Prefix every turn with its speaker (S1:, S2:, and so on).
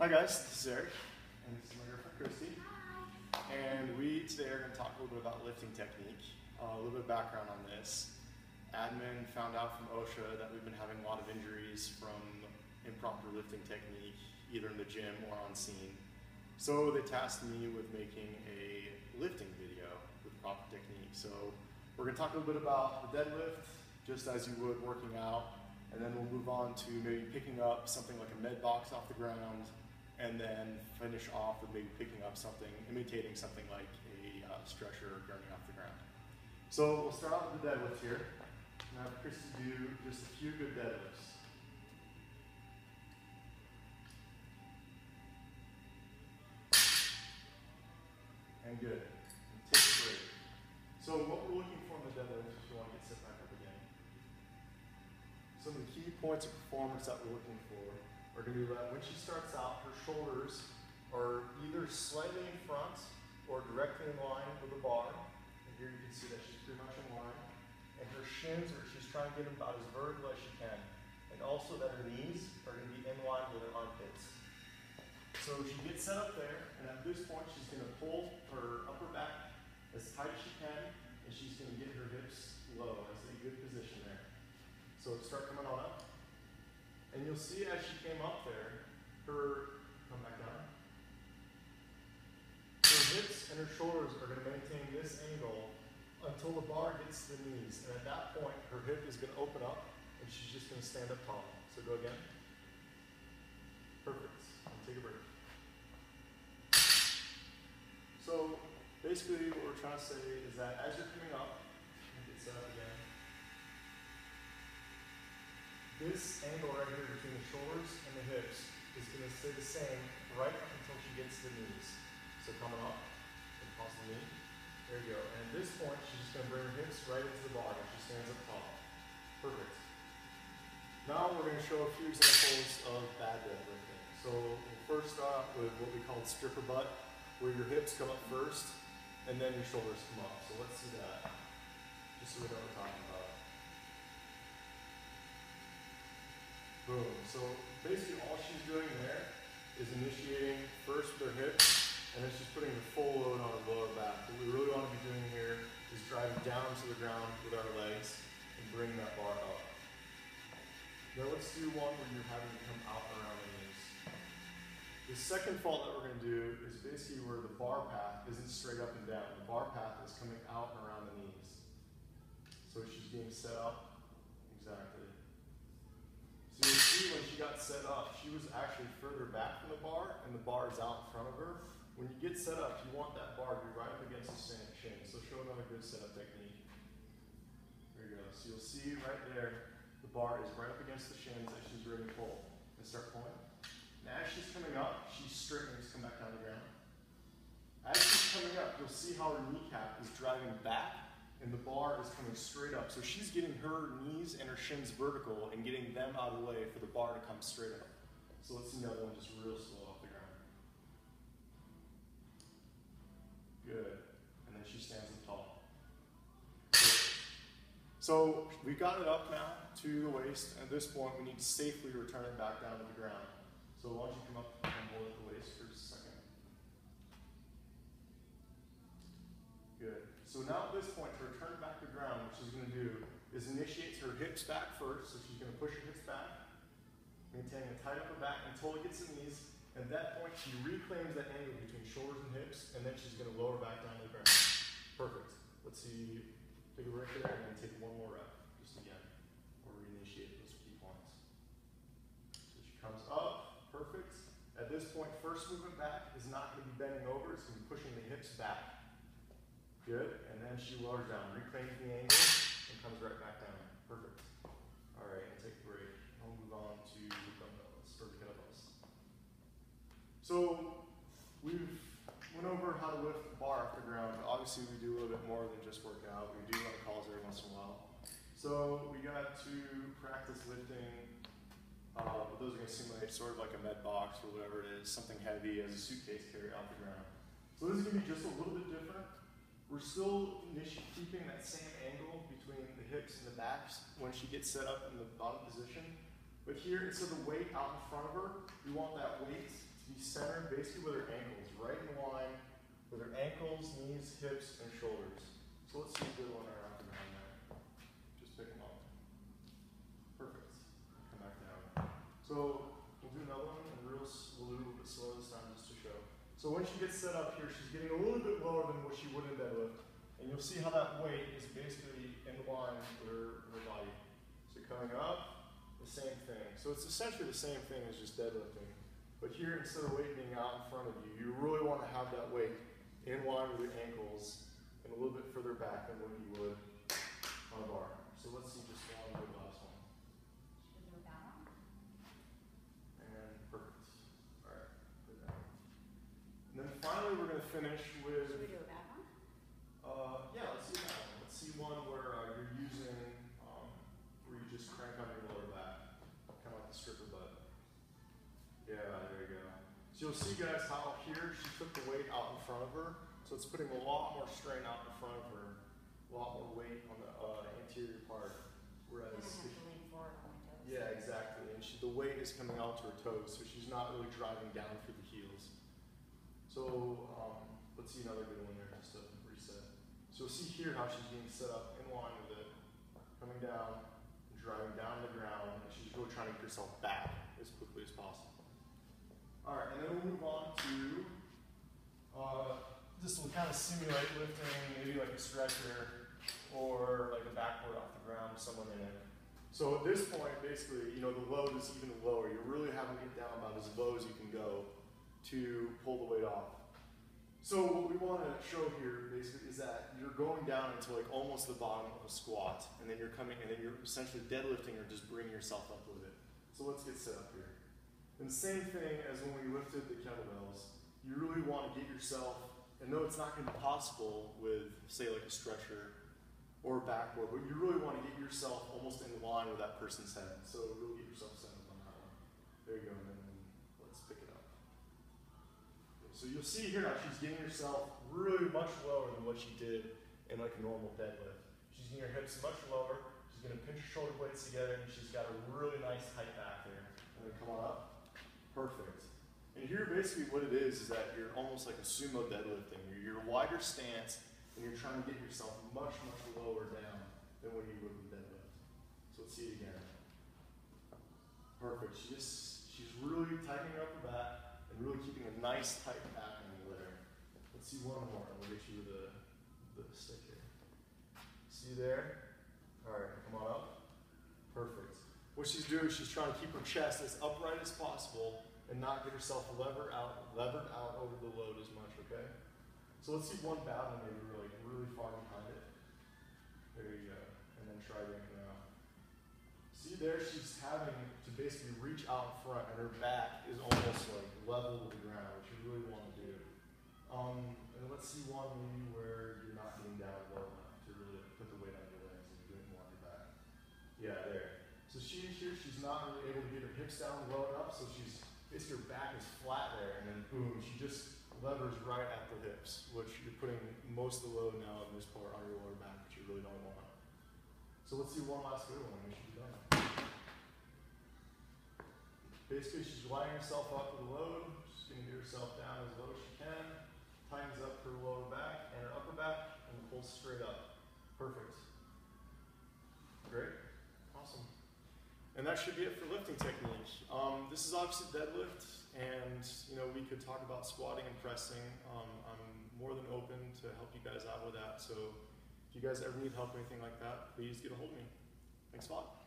S1: Hi guys, this is Eric, and this is my girlfriend Kristi. And we today are going to talk a little bit about lifting technique, a little bit of background on this. Admin found out from OSHA that we've been having a lot of injuries from improper lifting technique, either in the gym or on scene. So they tasked me with making a lifting video with proper technique. So we're going to talk a little bit about the deadlift, just as you would working out, and then we'll move on to maybe picking up something like a med box off the ground, and then finish off with maybe picking up something, imitating something like a stretcher or gurney off the ground. So we'll start out with the deadlift here. And have Kristi do just a few good deadlifts. And good. And take a break. So what we're looking for in the deadlift, if you want to get set back up again, some of the key points of performance that we're looking for are going to be that when she starts out, her shoulders are either slightly in front or directly in line with the bar. And here you can see that she's pretty much in line. And her shins, she's trying to get them about as vertical as she can. And also that her knees are going to be in line with her armpits. So she gets set up there, and at this point she's going to pull her upper back as tight as she can, and she's going to get her hips low. That's a good position there. So start coming on up. And you'll see as she came up there, come back down. Her hips and her shoulders are going to maintain this angle until the bar gets to the knees. And at that point, her hip is going to open up and she's just going to stand up tall. So go again. Perfect. And take a break. So basically what we're trying to say is that as you're coming up, get set up again. This angle right here between the shoulders and the hips is going to stay the same right up until she gets to the knees. So coming up, and pause the knee. There you go. And at this point, she's just going to bring her hips right into the bar and she stands up tall. Perfect. Now we're going to show a few examples of bad deadlifting. So we'll first start with what we call stripper butt, where your hips come up first and then your shoulders come up. So let's see that, just so we know what we're talking about. Boom. So basically all she's doing there is initiating first with her hips, and then she's putting the full load on her lower back. What we really want to be doing here is driving down to the ground with our legs and bringing that bar up. Now let's do one where you're having to come out around the knees. The second fault that we're going to do is basically where the bar path isn't straight up and down. The bar path is coming out and around the knees. So she's being set up. Exactly. So you see when she got set up, she was actually further back from the bar, and the bar is out in front of her. When you get set up, you want that bar to be right up against the shin. So show another good setup technique. There you go. So you'll see right there, the bar is right up against the shins as she's ready to pull. And start pulling. And as she's coming up, she's straightening to come back down to the ground. As she's coming up, you'll see how her kneecap is driving back, and the bar is coming straight up. So she's getting her knees and her shins vertical and getting them out of the way for the bar to come straight up. So let's see another one just real slow off the ground. Good. And then she stands up tall. So we got it up now to the waist. At this point, we need to safely return it back down to the ground. So why don't you come up and hold at the waist for just a second. Good. So now at this point, to return it back to the ground, what she's going to do is initiate her hips back first. So she's going to push her hips back, maintaining a tight upper back until it gets to the knees. At that point, she reclaims that angle between shoulders and hips, and then she's going to lower back down to the ground. Perfect. Let's see. Take a break there, and then take one more rep, just again, or reinitiate those key points. So she comes up, perfect. At this point, first movement back is not going to be bending over, it's going to be pushing the hips back. Good, and then she lowers down, reclaims the angle, and comes right back down. Perfect. All right, and take a break. I'll move on to dumbbells, or kettlebells. So we've went over how to lift the bar off the ground. Obviously, we do a little bit more than just work out. We do run calls every once in a while. So we got to practice lifting, but those are going to simulate sort of like a med box or whatever it is, something heavy as a suitcase carry off the ground. So this is going to be just a little bit different. We're still keeping that same angle between the hips and the backs when she gets set up in the bottom position. But here, instead of the weight out in front of her, we want that weight to to be centered basically with her ankles, right in line with her ankles, knees, hips, and shoulders. So let's see a good one around the ground there. Just pick them up. Perfect. Come back down. So we'll do another one, and we'll do a little bit slower this time just to show. So when she gets set up here, she's getting a little bit lower than what she would in deadlift. And you'll see how that weight is basically in line with her body. So coming up, the same thing. So it's essentially the same thing as just deadlifting. But here, instead of weight being out in front of you, you really want to have that weight in line with your ankles and a little bit further back than what you would on a bar. So let's see just one good last one.
S2: Should we do that one?
S1: And perfect. All right, put that one. And then finally, we're going to finish with.
S2: Should we do a bad one?
S1: Yeah, let's see that one. Let's see one where you're using, where you just crank on your lower back, kind of like the stripper butt. Yeah, there you go. So you'll see, guys, how here she took the weight out in front of her, so it's putting a lot more strain out in front of her, a lot more weight on the anterior part. Whereas,
S2: I have to lean forward on my toes.
S1: yeah, exactly, and the weight is coming out to her toes, so she's not really driving down through the heels. So let's see another good one there, just to reset. So you'll see here how she's being set up in line with it, coming down, and driving down the ground, and she's really trying to get herself back as quickly as possible. All right, and then we'll move on to, this will kind of simulate lifting maybe like a stretcher or like a backboard off the ground with someone in it. So at this point, basically, you know, the load is even lower. You're really having to get down about as low as you can go to pull the weight off. So what we want to show here basically is that you're going down into like almost the bottom of a squat, and then you're coming, and then you're essentially deadlifting or just bringing yourself up with it. So let's get set up here. And same thing as when we lifted the kettlebells. You really want to get yourself, and no, it's not going to be possible with, say, like a stretcher or a backboard, but you really want to get yourself almost in line with that person's head. So really get yourself set up on that one. There you go, and then let's pick it up. So you'll see here now she's getting herself really much lower than what she did in like a normal deadlift. She's getting her hips much lower. She's going to pinch her shoulder blades together, and she's got a really nice height back there. And then come on up. Perfect. And here basically what it is that you're almost like a sumo deadlifting. You're a wider stance, and you're trying to get yourself much, much lower down than what you would with deadlift. So let's see it again. Perfect. She's really tightening up her back and really keeping a nice tight back angle there. Let's see one more, and we'll get you the stick here. See there? All right, come on up. Perfect. What she's doing is she's trying to keep her chest as upright as possible and not get herself levered out over the load as much, okay? So let's see one bad one maybe really far behind it. There you go. And then try again now. See there, she's having to basically reach out in front, and her back is almost like level with the ground, which you really want to do. And let's see one maybe where you're not getting down low enough to really put the weight on your legs and you're doing more on your back. Yeah, there. So she's not really able to get her hips down low enough, so basically her back is flat there, and then boom, she just levers right at the hips, which you're putting most of the load now in this part on your lower back, which you really don't want. So let's see one last good one, and we should be done. Basically, she's lining herself up with the load, she's going to get herself down as low as she can, tightens up her lower back and her upper back, and pulls straight up. Perfect. Great. Awesome. And that should be it for lifting technique. This is obviously deadlift, and you know, we could talk about squatting and pressing. I'm more than open to help you guys out with that. So if you guys ever need help or anything like that, please get a hold of me. Thanks a lot.